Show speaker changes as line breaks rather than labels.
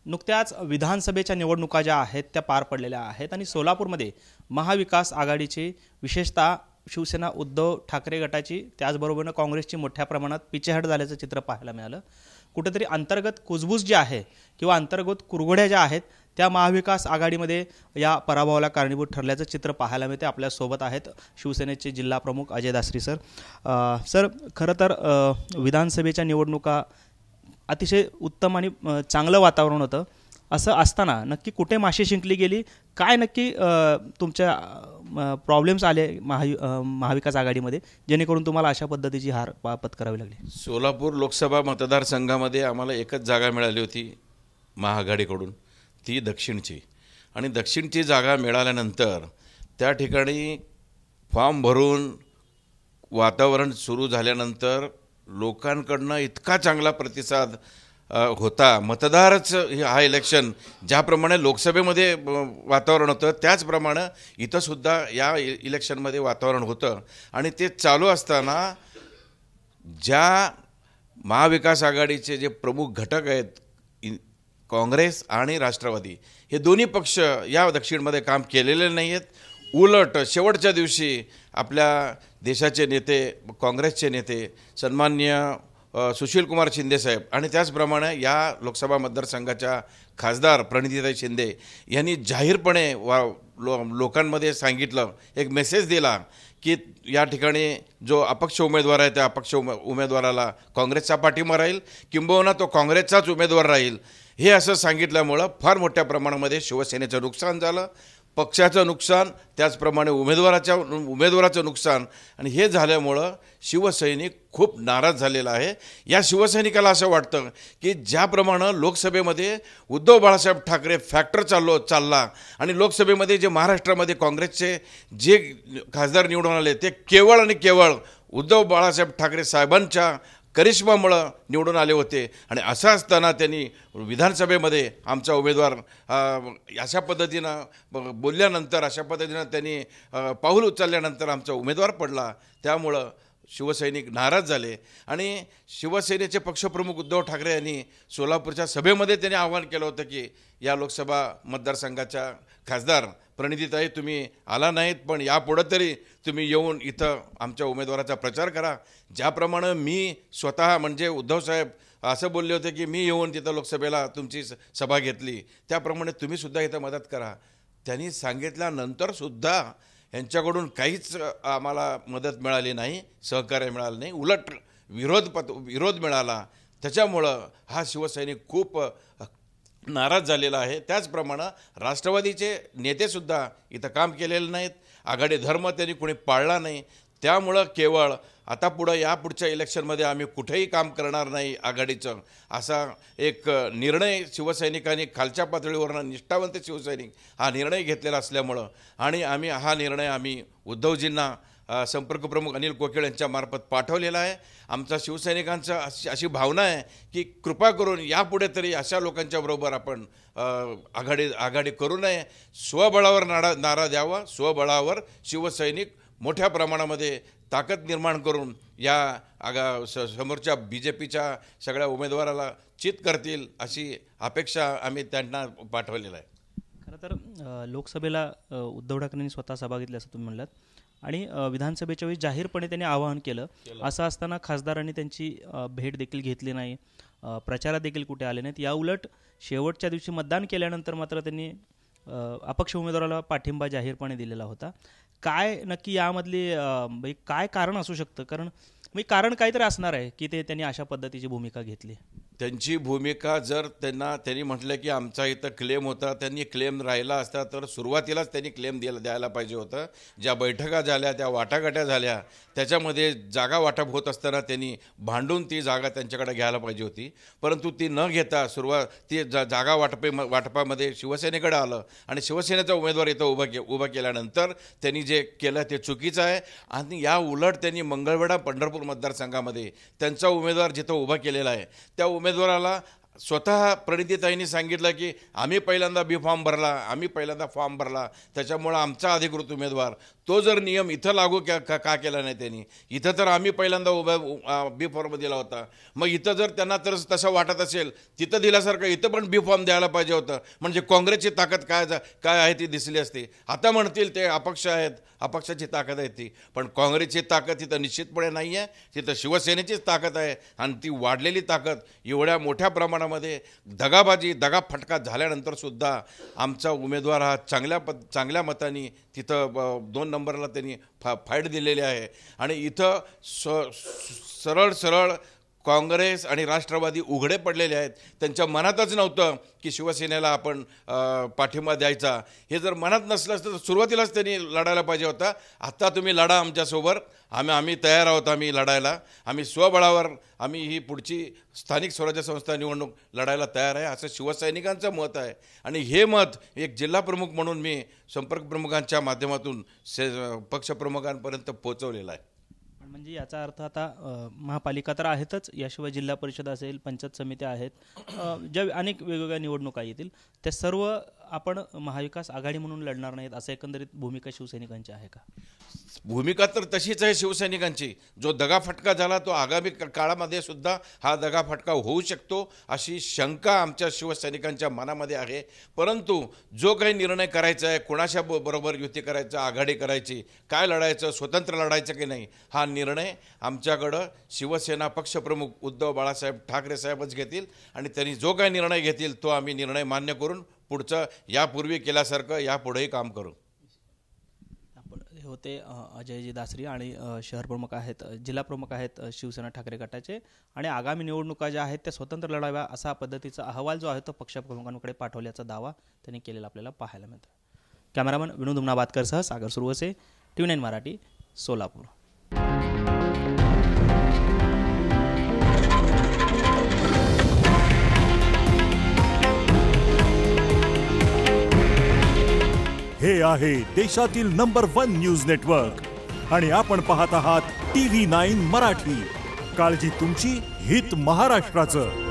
नुकत्याच विधानसभेच्या निवडणुका ज्या आहेत त्या पार पडलेल्या आहेत आणि सोलापूरमध्ये महाविकास आघाडीची विशेषतः शिवसेना उद्धव ठाकरे गटाची त्याचबरोबरनं काँग्रेसची मोठ्या प्रमाणात पिछेहाट झाल्याचं चित्र पाहायला मिळालं। कुठेतरी अंतर्गत कुजबूज जी आहे किंवा अंतर्गत कुरघोड्या ज्या आहेत त्या महाविकास आघाडीमध्ये या पराभवाला कारणीभूत ठरल्याचं चित्र पाहायला मिळते। आपल्यासोबत आहेत शिवसेनेचे जिल्हा प्रमुख अजय दासरी सर। सर, खरं तर विधानसभेच्या निवडणुका अतिशय उत्तम आणि चांगलं वातावरण होतं। असं असताना नक्की कुठे माशी शिंकली गेली, काय नक्की तुमच्या प्रॉब्लेम्स आले महाविकास आघाडीमध्ये जेणेकरून तुम्हाला अशा पद्धतीची हार पत्करावी लागली?
सोलापूर लोकसभा मतदारसंघामध्ये आम्हाला एकच जागा मिळाली होती महाआघाडीकडून, ती दक्षिणची। आणि दक्षिणची जागा मिळाल्यानंतर त्या ठिकाणी फॉर्म भरून वातावरण सुरू झाल्यानंतर लोकांकडनं इतका चांगला प्रतिसाद होता। मतदारच हा इलेक्शन ज्याप्रमाणे लोकसभेमध्ये वातावरण होतं त्याचप्रमाणे इथंसुद्धा या इलेक्शनमध्ये वातावरण होतं। आणि ते चालू असताना ज्या महाविकास आघाडीचे जे प्रमुख घटक आहेत काँग्रेस आणि राष्ट्रवादी, हे दोन्ही पक्ष या दक्षिणमध्ये काम केलेले नाही आहेत। उलट शेवटच्या दिवशी आपल्या देशाचे नेते, काँग्रेसचे नेते सन्माननीय सुशीलकुमार शिंदे साहेब आणि त्याचप्रमाणे या लोकसभा मतदारसंघाच्या खासदार प्रणितीताई शिंदे यांनी जाहीरपणे लोकांमध्ये सांगितलं, एक मेसेज दिला की या ठिकाणी जो अपक्ष उमेदवार आहे त्या अपक्ष उमेदवाराला काँग्रेसचा पाठिंबा राहील, किंबहुना तो काँग्रेसचाच उमेदवार राहील। हे असं सांगितल्यामुळं फार मोठ्या प्रमाणामध्ये शिवसेनेचं नुकसान झालं, पक्षाचं नुकसान, त्याचप्रमाणे उमेदवाराचं नुकसान। आणि हे झाल्यामुळं शिवसैनिक खूप नाराज झालेला आहे। या शिवसैनिकाला असं वाटतं की ज्याप्रमाणे लोकसभेमध्ये उद्धव बाळासाहेब ठाकरे फॅक्टर चालला आणि लोकसभेमध्ये जे महाराष्ट्रामध्ये काँग्रेसचे जे खासदार निवडून आले ते केवळ आणि केवळ उद्धव बाळासाहेब ठाकरे साहेबांच्या करिश्मामुळं निवडून आले होते। आणि असं असताना त्यांनी विधानसभेमध्ये आमचा उमेदवार अशा पद्धतीनं बोलल्यानंतर, अशा पद्धतीनं त्यांनी पाऊल उचलल्यानंतर आमचा उमेदवार पडला। त्यामुळं शिवसैनिक नाराज झाले आणि शिवसेनेचे पक्षप्रमुख उद्धव ठाकरे यांनी सोलापूरच्या सभेमध्ये त्यांनी आवाहन केलं होतं की या लोकसभा मतदारसंघाच्या खासदार प्रणितीताई, तुम्ही आला नाहीत पण यापुढं तरी तुम्ही येऊन इथं आमच्या उमेदवाराचा प्रचार करा। ज्याप्रमाणे मी स्वतः म्हणजे उद्धवसाहेब असं बोलले होते की मी येऊन तिथं लोकसभेला तुमची सभा घेतली, त्याप्रमाणे तुम्हीसुद्धा इथं मदत करा। त्यांनी सांगितल्यानंतरसुद्धा यांच्याकडून काहीच आम्हाला मदत मिळाली नाही, सहकार्य मिळालं नाही, उलट विरोध मिळाला। त्याच्यामुळं हा शिवसैनिक खूप नाराज झालेला आहे। त्याचप्रमाणे राष्ट्रवादीचे नेतेसुद्धा इथं काम केलेले नाहीत, आघाडी धर्म त्यांनी कोणी पाळला नाही। त्यामुळं केवळ आता यापुढच्या इलेक्शनमध्ये आम्ही कुठेही काम करणार नाही आघाडीचं, असा एक निर्णय शिवसैनिकांनी खालच्या पातळीवरनं, निष्ठावंत शिवसैनिक हा निर्णय घेतलेला असल्यामुळं आणि हा निर्णय आम्ही उद्धवजींना संपर्क प्रमुख अनिल कोकिळ यांच्या मार्फत पाठवलेला आहे। आमचा शिवसैनिकांचा अशी भावना आहे की कृपा करून यापुढे तरी अशा लोकांच्या बरोबर आपण आघाडी करू नये, स्वबळावर नारा द्यावा। स्वबळावर शिवसैनिक मोठ्या प्रमाणामध्ये ताकद निर्माण करून या समोरच्या BJPच्या सगळ्या उमेदवाराला चित करतील अशी अपेक्षा आम्ही त्यांना पाठवलेला आहे।
खरं तर लोकसभेला उद्धव ठाकरेंनी स्वतः सभा घेतली असं तुम्ही म्हणलात आणि विधानसभेच्या वेळी जाहीरपणे त्यांनी आवाहन केलं। असं असताना खासदारांनी त्यांची भेट देखील घेतली नाही, प्रचारात देखील कुठे आले नाहीत। या उलट शेवटच्या दिवशी मतदान केल्यानंतर मात्र त्यांनी अपक्ष उमेदवाराला पाठिंबा जाहीरपणे दिलेला होता। काय नक्की यामधली काय कारण असू शकतं? कारण काहीतरी असणार आहे की त्यांनी अशा पद्धतीची भूमिका घेतली।
त्यांची भूमिका जर त्यांनी म्हटलं की आमचा इथं क्लेम होता, त्यांनी क्लेम राहिला असता तर सुरुवातीलाच त्यांनी क्लेम द्यायला पाहिजे होतं। ज्या बैठका झाल्या, त्या वाटाघाट्या झाल्या, त्याच्यामध्ये जागा वाटप होत असताना त्यांनी भांडून ती जागा त्यांच्याकडे घ्यायला पाहिजे होती। परंतु ती न घेता ती जागा वाटपामध्ये शिवसेनेकडे आलं आणि शिवसेनेचा उमेदवार इथं उभा केल्यानंतर त्यांनी जे केलं ते चुकीचं आहे। आणि या उलट त्यांनी मंगळवेढा पंढरपूर मतदारसंघामध्ये त्यांचा उमेदवार जिथं उभा केलेला आहे त्या उमेदवाराला स्वतः प्रणितीताईंनी सांगितलं की आम्ही पहिल्यांदा फॉर्म भरला, त्याच्यामुळं आमचा अधिकृत उमेदवार तो जर नियम इथं लागू का केला नाही त्यांनी? इथं तर आम्ही पहिल्यांदा बी फॉर्म दिला होता. मग इथं जर त्यांना तर तसं वाटत असेल तिथं दिल्यासारखं इथं पण बी फॉर्म द्यायला पाहिजे होतं. म्हणजे काँग्रेसची ताकद काय आहे ती दिसली असती. आता म्हणतील ते अपक्ष आहेत, अपक्षाची ताकद आहे ती, पण काँग्रेसची ताकद तिथं निश्चितपणे नाही आहे. तिथं शिवसेनेचीच ताकद आहे आणि ती वाढलेली ताकद एवढ्या मोठ्या प्रमाणामध्ये दगाफटका झाल्यानंतरसुद्धा आमचा उमेदवार हा चांगल्या मताने तिथं 2 नंबरला त्यांनी फाईट दिलेली आहे. आणि इथं सरळ काँग्रेस आणि राष्ट्रवादी उघडे पडलेले आहेत. त्यांच्या मनातच नव्हतं की शिवसेनेला आपण पाठिंबा द्यायचा. हे जर मनात नसलं असतं तर सुरुवातीलाच त्यांनी लढायला पाहिजे होता. आता तुम्ही लढा आमच्यासोबत, आम्ही तयार आहोत आम्ही लढायला. आम्ही स्वबळावर आम्ही ही पुढची स्थानिक स्वराज्य संस्था निवडणूक लढायला तयार आहे असं शिवसैनिकांचं मत आहे. आणि हे मत एक जिल्हाप्रमुख म्हणून मी संपर्क प्रमुखांच्या माध्यमातून पक्षप्रमुखांपर्यंत पोहोचवलेलं आहे.
म्हणजे याचा अर्थ आता महापालिका तर आहेतच, याशिवाय जिल्हा परिषद असेल, पंचायत समित्या आहेत, ज्या अनेक वेगवेगळ्या निवडणुका येतील त्या सर्व आपण महाविकास आघाडी म्हणून लढणार नाहीत असं एकंदरीत भूमिका शिवसैनिकांची आहे का?
भूमिका तर तशीच आहे शिवसैनिकांची. जो दगाफटका झाला तो आगामी काळामध्ये सुद्धा हा दगाफटका होऊ शकतो अशी शंका आमच्या शिवसैनिकांच्या मनामध्ये आहे. परंतु जो काही निर्णय करायचा आहे, कोणाच्या बरोबर युती करायचं, आघाडी करायची, काय लढायचं, स्वतंत्र लढायचं की नाही, हा निर्णय आमच्याकडं शिवसेना पक्षप्रमुख उद्धव बाळासाहेब ठाकरे साहेबच घेतील. आणि त्यांनी जो काही निर्णय घेतील तो आम्ही निर्णय मान्य करून पुढचं यापूर्वी केल्यासारखं यापुढेही काम करू.
हे होते अजयजी दासरी आणि शहर प्रमुख आहेत, जिल्हा प्रमुख आहेत शिवसेना ठाकरे गटाचे. आणि आगामी निवडणुका ज्या आहेत त्या स्वतंत्र लढाव्या असा पद्धतीचा अहवाल जो आहे तो पक्षप्रमुखांकडे पाठवल्याचा दावा त्यांनी केलेला आपल्याला पाहायला मिळतो. कॅमेरामन विनोद उमनाबादकरसह सागर सुरवसे, TV9 मराठी, सोलापूर.
हे आहे देशातील नंबर 1 न्यूज नेटवर्क आणि आपण पाहत आहात TV9 मराठी. काळजी तुमची, हित महाराष्ट्राचं.